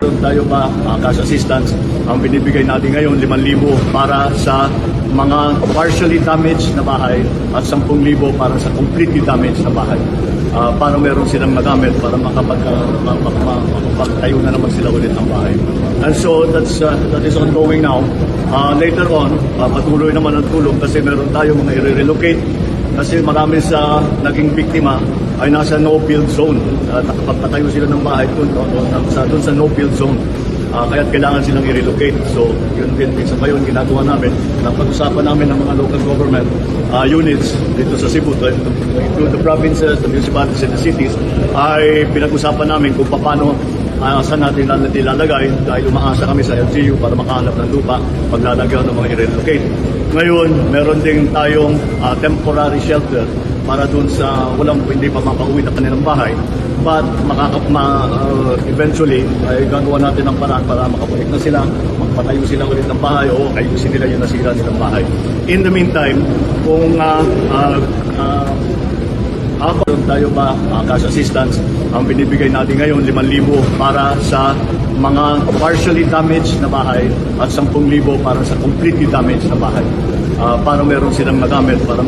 Meron tayo pa cash assistance. Ang binibigay natin ngayon 5,000 para sa mga partially damaged na bahay at 10,000 para sa completely damaged na bahay. Para meron silang magamit para makapagtayo na naman sila ulit ng bahay. And so that is ongoing now. Later on, patuloy naman ang tulong kasi meron tayo mga i-relocate kasi marami sa naging biktima ay nasa no-build zone. Nakapagpatayo sila ng bahay doon sa no-build zone. Kaya kailangan silang i-relocate. So, yun din sa ngayon ginagawa namin. Napag-usapan namin ng mga local government units dito sa Cebu, to the provinces, the municipalities, and the cities, ay pinag-usapan namin kung paano saan natin ilalagay dahil umaasa kami sa LGU para makahanap ng lupa paglalagyan ng mga i-relocate. Ngayon, meron din tayong temporary shelter para doon sa hindi pa mapauwi na kanilang bahay. But eventually, ay gagawa natin ng paraan para makabalik na sila, magpatayo sila ulit ng bahay o ayusin nila yung nasira nilang bahay. In the meantime, kung meron tayo pa cash assistance, ang binibigay natin ngayon 5,000 para sa mga partially damaged na bahay at 10,000 para sa completely damaged na bahay. Para meron silang magamit para